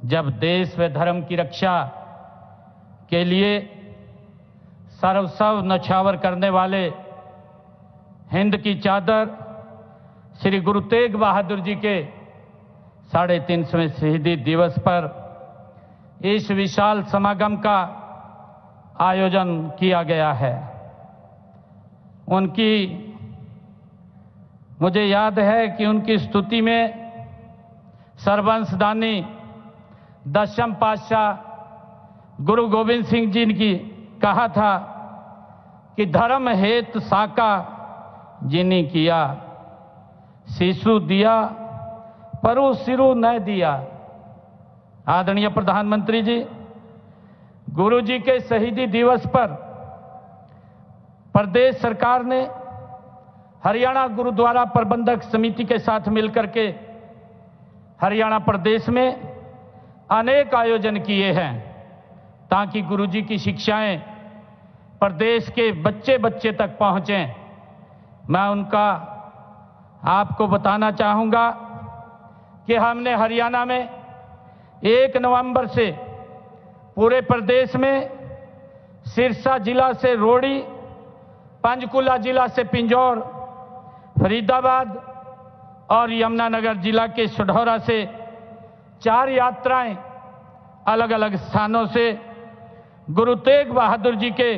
जब देश व धर्म की रक्षा के लिए सर्वस्व न्यौछावर करने वाले हिंद की चादर श्री गुरु तेग बहादुर जी के 350वें शहीदी दिवस पर इस विशाल समागम का आयोजन किया गया है। उनकी मुझे याद है कि उनकी स्तुति में सर्वंशदानी दशम पातशाह गुरु गोविंद सिंह जी ने कहा था कि धर्म हेत साका जिनी किया, शिशु दिया परु सिरु न दिया। आदरणीय प्रधानमंत्री जी, गुरु जी के शहीदी दिवस पर प्रदेश सरकार ने हरियाणा गुरुद्वारा प्रबंधक समिति के साथ मिलकर के हरियाणा प्रदेश में अनेक आयोजन किए हैं ताकि गुरु जी की शिक्षाएं प्रदेश के बच्चे बच्चे तक पहुंचें। मैं उनका आपको बताना चाहूंगा कि हमने हरियाणा में 1 नवंबर से पूरे प्रदेश में सिरसा जिला से रोड़ी, पंचकुला जिला से पिंजौर, फरीदाबाद और यमुनानगर जिला के सढौरा से 4 यात्राएं अलग अलग स्थानों से गुरु तेग बहादुर जी के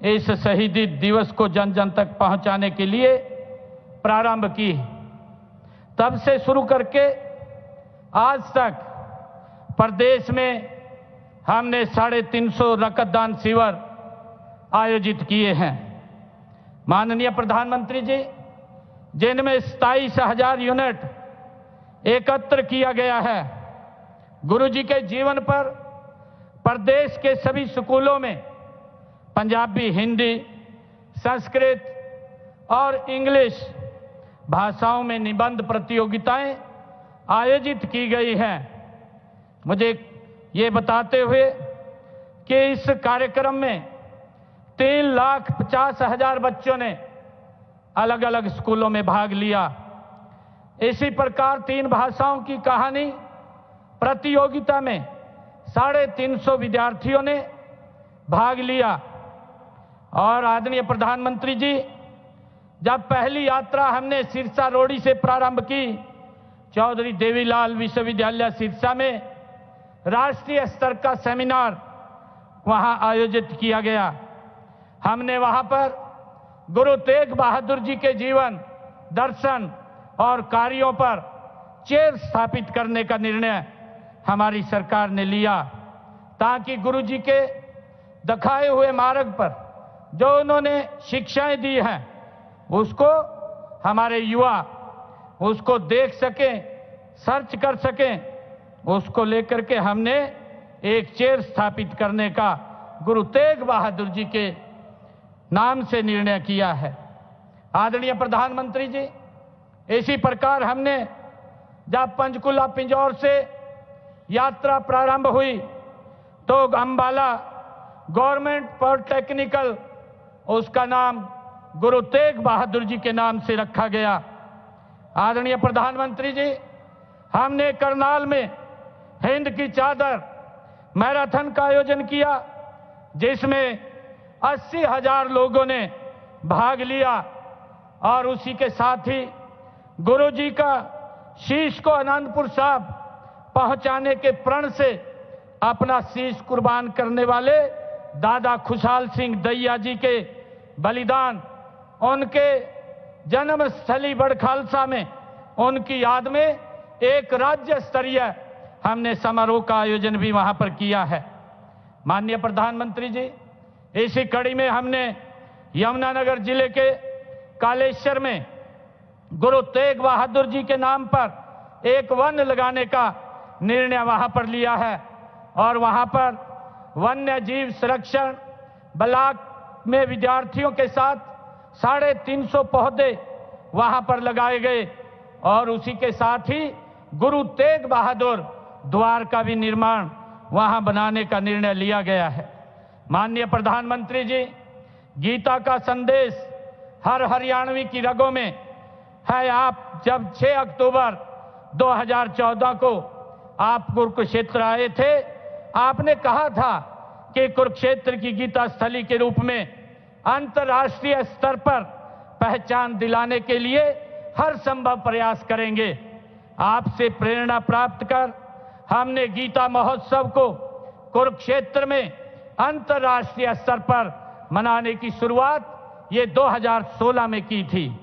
इस शहीदी दिवस को जन जन तक पहुंचाने के लिए प्रारंभ की। तब से शुरू करके आज तक प्रदेश में हमने 350 रक्तदान शिविर आयोजित किए हैं। माननीय प्रधानमंत्री जी, जिनमें 27,000 यूनिट एकत्र किया गया है। गुरु जी के जीवन पर प्रदेश के सभी स्कूलों में पंजाबी, हिंदी, संस्कृत और इंग्लिश भाषाओं में निबंध प्रतियोगिताएं आयोजित की गई हैं। मुझे ये बताते हुए कि इस कार्यक्रम में 3,50,000 बच्चों ने अलग अलग स्कूलों में भाग लिया। इसी प्रकार 3 भाषाओं की कहानी प्रतियोगिता में 350 विद्यार्थियों ने भाग लिया। और आदरणीय प्रधानमंत्री जी, जब पहली यात्रा हमने सिरसा रोड़ी से प्रारंभ की, चौधरी देवीलाल विश्वविद्यालय सिरसा में राष्ट्रीय स्तर का सेमिनार वहां आयोजित किया गया। हमने वहां पर गुरु तेग बहादुर जी के जीवन, दर्शन और कार्यों पर चेयर स्थापित करने का निर्णय हमारी सरकार ने लिया ताकि गुरु जी के दिखाए हुए मार्ग पर जो उन्होंने शिक्षाएं दी हैं उसको हमारे युवा उसको देख सकें, सर्च कर सकें। उसको लेकर के हमने एक चेयर स्थापित करने का गुरु तेग बहादुर जी के नाम से निर्णय किया है। आदरणीय प्रधानमंत्री जी, इसी प्रकार हमने जब पंचकुला पिंजौर से यात्रा प्रारंभ हुई तो अंबाला गवर्नमेंट पॉलिटेक्निकल, उसका नाम गुरु तेग बहादुर जी के नाम से रखा गया। आदरणीय प्रधानमंत्री जी, हमने करनाल में हिंद की चादर मैराथन का आयोजन किया जिसमें 80,000 लोगों ने भाग लिया और उसी के साथ ही गुरु जी का शीश को आनंदपुर साहब पहुंचाने के प्रण से अपना शीश कुर्बान करने वाले दादा खुशहाल सिंह दैया जी के बलिदान, उनके जन्मस्थली बड़खालसा में उनकी याद में एक राज्य स्तरीय हमने समारोह का आयोजन भी वहां पर किया है। माननीय प्रधानमंत्री जी, इसी कड़ी में हमने यमुनानगर जिले के कालेश्वर में गुरु तेग बहादुर जी के नाम पर एक वन लगाने का निर्णय वहां पर लिया है और वहां पर वन्य जीव संरक्षण ब्लॉक में विद्यार्थियों के साथ 350 पौधे वहां पर लगाए गए और उसी के साथ ही गुरु तेग बहादुर द्वार का भी निर्माण वहां बनाने का निर्णय लिया गया है। माननीय प्रधानमंत्री जी, गीता का संदेश हर हरियाणवी की रगों में है। आप जब 6 अक्टूबर 2014 को आप कुरुक्षेत्र आए थे, आपने कहा था कि कुरुक्षेत्र की गीता स्थली के रूप में अंतर्राष्ट्रीय स्तर पर पहचान दिलाने के लिए हर संभव प्रयास करेंगे। आपसे प्रेरणा प्राप्त कर हमने गीता महोत्सव को कुरुक्षेत्र में अंतर्राष्ट्रीय स्तर पर मनाने की शुरुआत ये 2016 में की थी।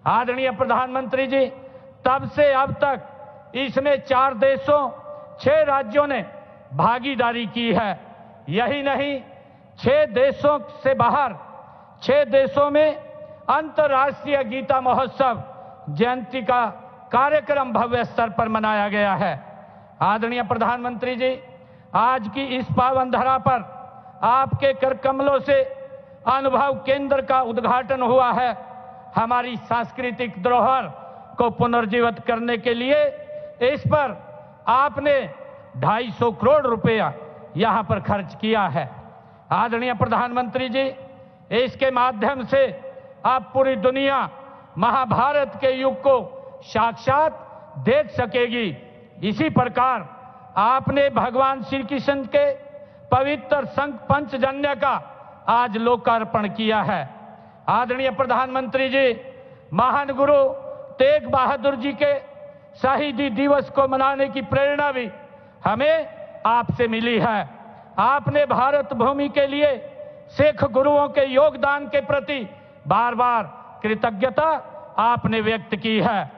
आदरणीय प्रधानमंत्री जी, तब से अब तक इसमें 4 देशों 6 राज्यों ने भागीदारी की है। यही नहीं, 6 देशों से बाहर 6 देशों में अंतर्राष्ट्रीय गीता महोत्सव जयंती का कार्यक्रम भव्य स्तर पर मनाया गया है। आदरणीय प्रधानमंत्री जी, आज की इस पावन धरा पर आपके कर कमलों से अनुभव केंद्र का उद्घाटन हुआ है। हमारी सांस्कृतिक धरोहर को पुनर्जीवित करने के लिए इस पर आपने 250 करोड़ रुपया यहां पर खर्च किया है। आदरणीय प्रधानमंत्री जी, इसके माध्यम से अब पूरी दुनिया महाभारत के युग को साक्षात देख सकेगी। इसी प्रकार आपने भगवान श्री कृष्ण के पवित्र संघ पंचजन्य का आज लोकार्पण किया है। आदरणीय प्रधानमंत्री जी, महान गुरु तेग बहादुर जी के शहीदी दिवस को मनाने की प्रेरणा भी हमें आपसे मिली है। आपने भारत भूमि के लिए सिख गुरुओं के योगदान के प्रति बार बार कृतज्ञता आपने व्यक्त की है।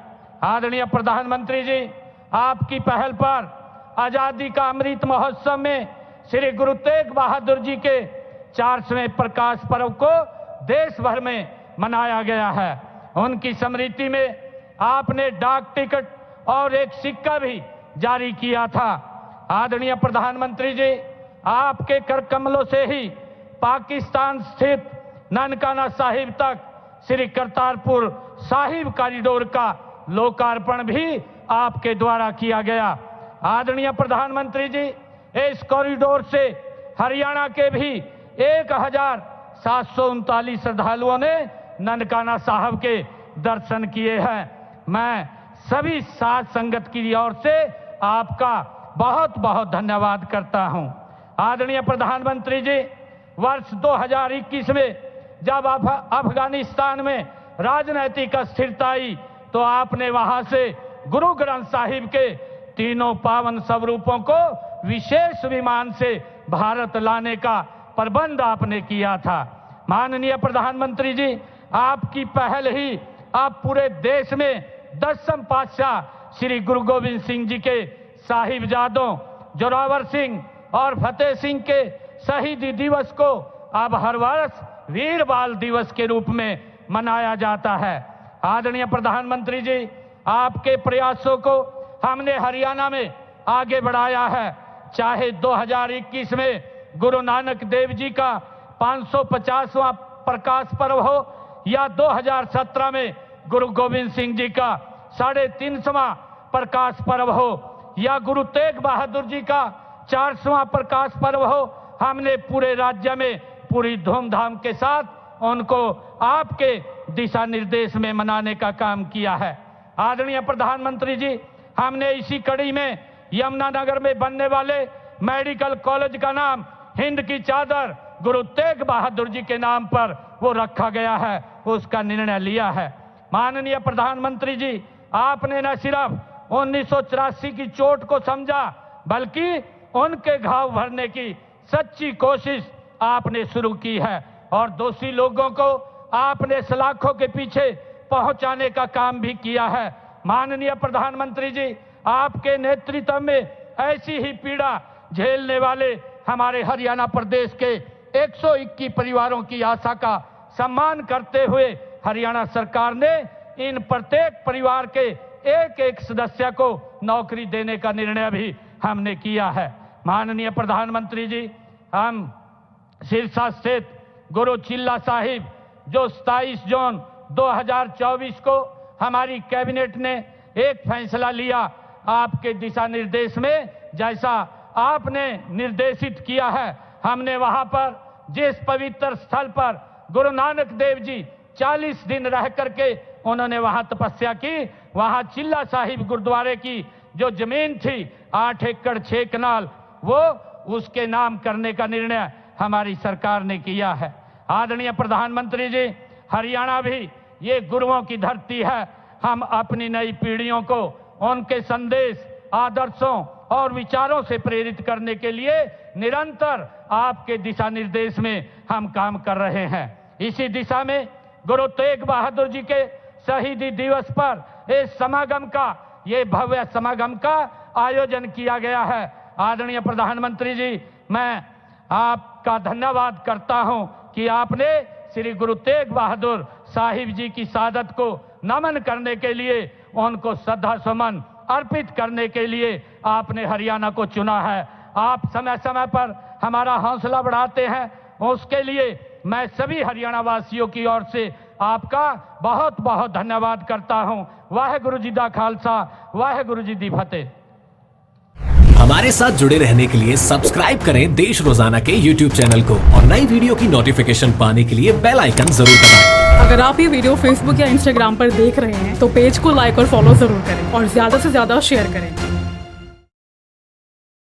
आदरणीय प्रधानमंत्री जी, आपकी पहल पर आजादी का अमृत महोत्सव में श्री गुरु तेग बहादुर जी के 400वें प्रकाश पर्व को देश भर में मनाया गया है। उनकी स्मृति में आपने डाक टिकट और एक सिक्का भी जारी किया था। आदरणीय प्रधानमंत्री जी, आपके कर कमलों से ही पाकिस्तान स्थित ननकाना साहिब तक श्री करतारपुर साहिब कॉरिडोर का लोकार्पण भी आपके द्वारा किया गया। आदरणीय प्रधानमंत्री जी, इस कॉरिडोर से हरियाणा के भी 1739 श्रद्धालुओं ने ननकाना साहब के दर्शन किए हैं। मैं सभी साध संगत की ओर से आपका बहुत बहुत धन्यवाद करता हूं। आदरणीय प्रधानमंत्री जी, वर्ष 2021 में जब अफगानिस्तान में राजनीतिक अस्थिरता आई तो आपने वहां से गुरु ग्रंथ साहिब के तीनों पावन स्वरूपों को विशेष विमान से भारत लाने का प्रबंध आपने किया था। माननीय प्रधानमंत्री जी, आपकी पहल ही आप पूरे देश में 10वें पातशाह श्री गुरु गोविंद सिंह जी के साहिबजादों जोरावर सिंह और फतेह सिंह के शहीदी दिवस को अब हर वर्ष वीर बाल दिवस के रूप में मनाया जाता है। आदरणीय प्रधानमंत्री जी, आपके प्रयासों को हमने हरियाणा में आगे बढ़ाया है। चाहे 2021 में गुरु नानक देव जी का 550वां प्रकाश पर्व हो या 2017 में गुरु गोविंद सिंह जी का 350वां प्रकाश पर्व हो या गुरु तेग बहादुर जी का 400वां प्रकाश पर्व हो, हमने पूरे राज्य में पूरी धूमधाम के साथ उनको आपके दिशा निर्देश में मनाने का काम किया है। आदरणीय प्रधानमंत्री जी, हमने इसी कड़ी में यमुनानगर में बनने वाले मेडिकल कॉलेज का नाम हिंद की चादर गुरु तेग बहादुर जी के नाम पर वो रखा गया है, उसका निर्णय लिया है। माननीय प्रधानमंत्री जी, आपने न सिर्फ 1984 की चोट को समझा बल्कि उनके घाव भरने की सच्ची कोशिश आपने शुरू की है और दोषी लोगों को आपने सलाखों के पीछे पहुंचाने का काम भी किया है। माननीय प्रधानमंत्री जी, आपके नेतृत्व में ऐसी ही पीड़ा झेलने वाले हमारे हरियाणा प्रदेश के 121 परिवारों की आशा का सम्मान करते हुए हरियाणा सरकार ने इन प्रत्येक परिवार के एक एक सदस्य को नौकरी देने का निर्णय भी हमने किया है। माननीय प्रधानमंत्री जी, हम सिरसा स्थित गुरु चिल्ला साहिब जो 27 जून 2024 को हमारी कैबिनेट ने एक फैसला लिया, आपके दिशा निर्देश में जैसा आपने निर्देशित किया है, हमने वहां पर जिस पवित्र स्थल पर गुरु नानक देव जी 40 दिन रह करके उन्होंने वहां तपस्या की, वहां चिल्ला साहिब गुरुद्वारे की जो जमीन थी 8 एकड़ 6 कनाल, वो उसके नाम करने का निर्णय हमारी सरकार ने किया है। आदरणीय प्रधानमंत्री जी, हरियाणा भी ये गुरुओं की धरती है। हम अपनी नई पीढ़ियों को उनके संदेश, आदर्शों और विचारों से प्रेरित करने के लिए निरंतर आपके दिशा निर्देश में हम काम कर रहे हैं। इसी दिशा में गुरु तेग बहादुर जी के शहीदी दिवस पर इस समागम का, ये भव्य समागम का आयोजन किया गया है। आदरणीय प्रधानमंत्री जी, मैं आपका धन्यवाद करता हूं कि आपने श्री गुरु तेग बहादुर साहिब जी की शहादत को नमन करने के लिए, उनको श्रद्धा सुमन अर्पित करने के लिए आपने हरियाणा को चुना है। आप समय समय पर हमारा हौसला बढ़ाते हैं, उसके लिए मैं सभी हरियाणा वासियों की ओर से आपका बहुत बहुत धन्यवाद करता हूं। वाहेगुरु जी दा खालसा, वाहेगुरु जी दी फतेह। हमारे साथ जुड़े रहने के लिए सब्सक्राइब करें देश रोजाना के YouTube चैनल को और नई वीडियो की नोटिफिकेशन पाने के लिए बेल आइकन जरूर दबाएं। अगर आप ये वीडियो Facebook या Instagram पर देख रहे हैं तो पेज को लाइक और फॉलो जरूर करें और ज्यादा से ज्यादा शेयर करें।